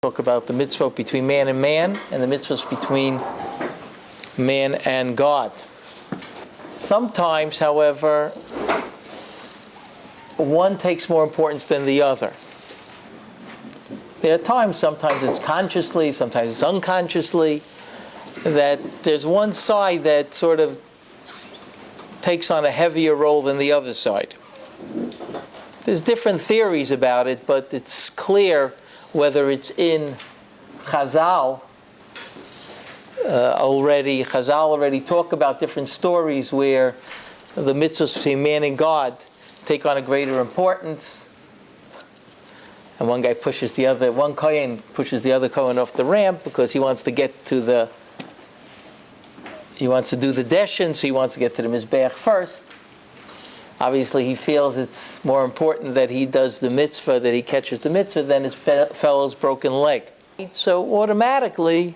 Talk about the mitzvot between man and the mitzvot between man and God. Sometimes, however, one takes more importance than the other. There are times, sometimes it's consciously, sometimes it's unconsciously, that there's one side that sort of takes on a heavier role than the other side. There's different theories about it, but it's clear whether it's in Chazal already. Chazal already talk about different stories where the mitzvahs between man and God take on a greater importance. And one guy pushes the other, one kohen pushes the other kohen off the ramp because he wants to get to he wants to do the deshin, so he wants to get to the mizbeach first. Obviously, he feels it's more important that he does the mitzvah, that he catches the mitzvah, than his fellow's broken leg. So automatically,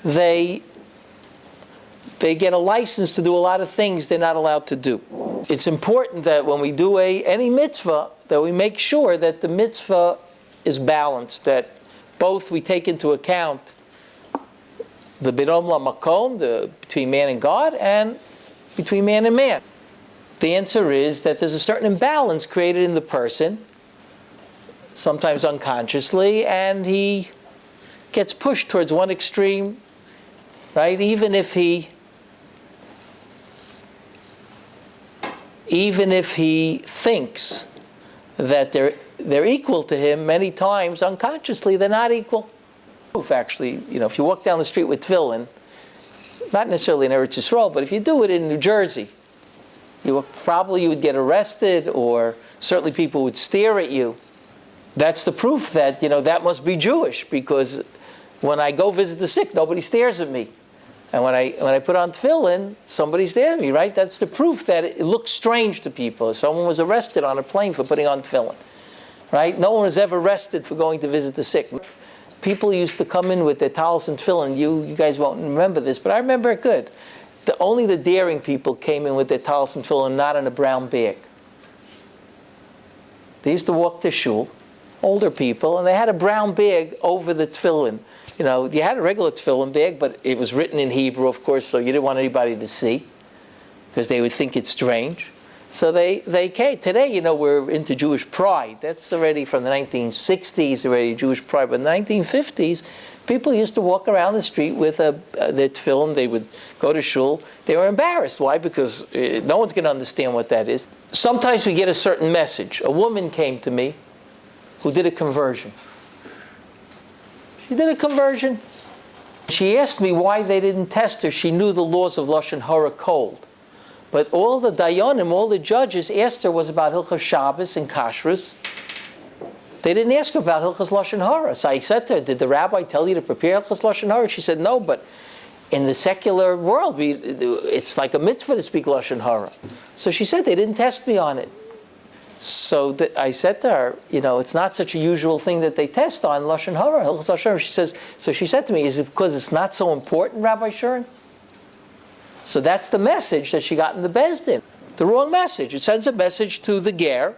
they get a license to do a lot of things they're not allowed to do. It's important that when we do any mitzvah, that we make sure that the mitzvah is balanced, that both we take into account the bidom lamakom, between man and God, and between man and man. The answer is that there's a certain imbalance created in the person, sometimes unconsciously, and he gets pushed towards one extreme, right? Even if he thinks that they're equal to him, many times unconsciously they're not equal. Actually, if you walk down the street with tefillin, not necessarily in Eretz Yisrael, but if you do it in New Jersey, you would get arrested, or certainly people would stare at you. That's the proof that, that must be Jewish, because when I go visit the sick, nobody stares at me. And when I put on tefillin, somebody stares at me, right? That's the proof that it looks strange to people. Someone was arrested on a plane for putting on tefillin, right? No one was ever arrested for going to visit the sick. People used to come in with their towels and tefillin. You guys won't remember this, but I remember it good. Only the daring people came in with their towels and tefillin, not in a brown bag. They used to walk to shul, older people, and they had a brown bag over the tefillin. You had a regular tefillin bag, but it was written in Hebrew, of course, so you didn't want anybody to see, because they would think it's strange. So they came. Today, we're into Jewish pride. That's already from the 1960s, already Jewish pride. But in the 1950s, people used to walk around the street with their tefillin. They would go to shul. They were embarrassed. Why? Because no one's going to understand what that is. Sometimes we get a certain message. A woman came to me who did a conversion. She did a conversion. She asked me why they didn't test her. She knew the laws of Lashon Hara cold. But all the dayanim, all the judges asked her was about Hilchos Shabbos and Kashrus. They didn't ask her about Hilchos Lashon Hara. So I said to her, did the rabbi tell you to prepare Hilchos Lashon Hara? She said, no, but in the secular world, it's like a mitzvah to speak Lashon Hara. So she said, they didn't test me on it. So I said to her, it's not such a usual thing that they test on Lashon Hara, Hilchos Lashon Hara. She said to me, is it because it's not so important, Rabbi Shurin? So that's the message that she got in the Beis Din. The wrong message. It sends a message to the ger,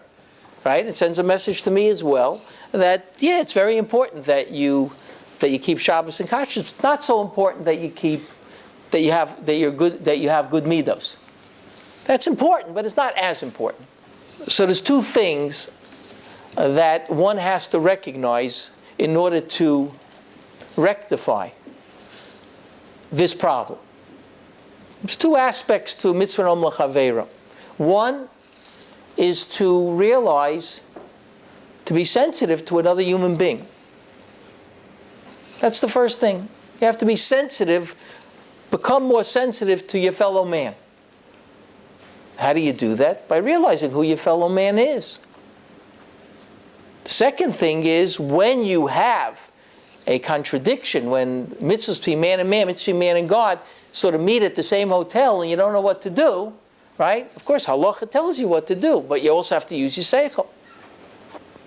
right? It sends a message to me as well that it's very important that you keep Shabbos and Kashrus. It's not so important that you have good midos. That's important, but it's not as important. So there's two things that one has to recognize in order to rectify this problem. There's two aspects to mitzvah om l'chaveiro. One is to realize, to be sensitive to another human being. That's the first thing. You have to be sensitive, become more sensitive to your fellow man. How do you do that? By realizing who your fellow man is. The second thing is, when you have a contradiction, when mitzvahs between man and man, mitzvahs between man and God, sort of meet at the same hotel and you don't know what to do, right? Of course, halacha tells you what to do, but you also have to use your seichel.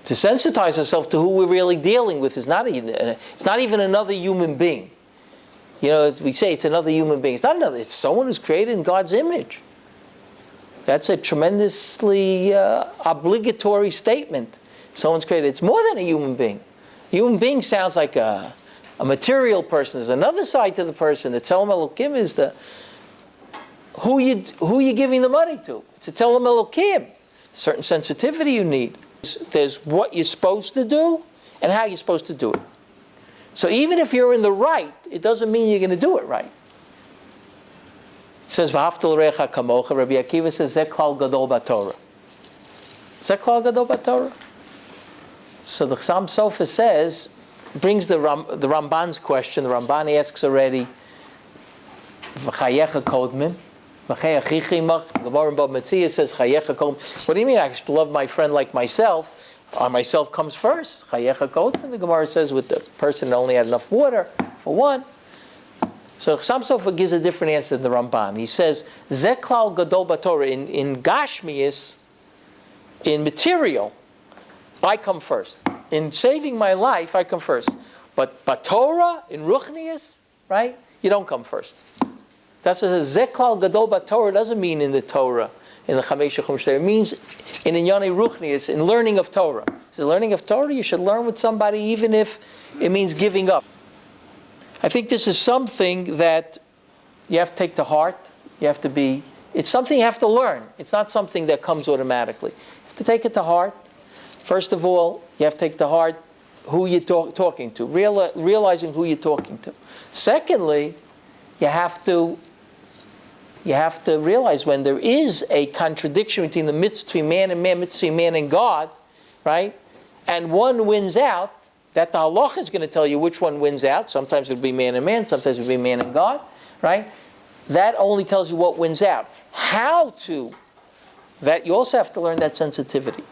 To sensitize ourselves to who we're really dealing with it's not even another human being. We say it's another human being. It's not another. It's someone who's created in God's image. That's a tremendously obligatory statement. Someone's created. It's more than a human being. Human being sounds like a material person. There's another side to the person. The Tzelem Elokim is the who you giving the money to. It's a Tzelem Elokim. Certain sensitivity you need. There's what you're supposed to do and how you're supposed to do it. So even if you're in the right, it doesn't mean you're going to do it right. It says, "V'haftal recha kamocha." Rabbi Akiva says, "Zeh klal gadol b'Torah." Zeh klal gadol b'Torah. So the Chassam Sofer says, brings the Ramban's question. The Ramban asks already, "V'chayecha kodmin." The Gemara in Bava Metzia says, "Chayecha kodmin." What do you mean? I should love my friend like myself. Myself comes first. Chayecha kodmin. The Gemara says, with the person that only had enough water for one. So Chassam Sofer gives a different answer than the Ramban. He says, "Zeh klal gadol b'Torah." In Gashmius, in material, I come first. In saving my life, I come first. But Torah, in Ruchnius, right, you don't come first. That's what it says. Zeh klal gadol b'Torah doesn't mean in the Torah, in the Chamesh Chumash. It means in Inyane Ruchnius, in learning of Torah. So learning of Torah, you should learn with somebody even if it means giving up. I think this is something that you have to take to heart. It's something you have to learn. It's not something that comes automatically. You have to take it to heart. First of all, you have to take to heart who you're talking to, realizing who you're talking to. Secondly, you have to realize when there is a contradiction between the mitzvah between man and man, mitzvah between man and God, right? And one wins out, that the halacha is going to tell you which one wins out. Sometimes it'll be man and man, sometimes it'll be man and God, right? That only tells you what wins out. That you also have to learn that sensitivity.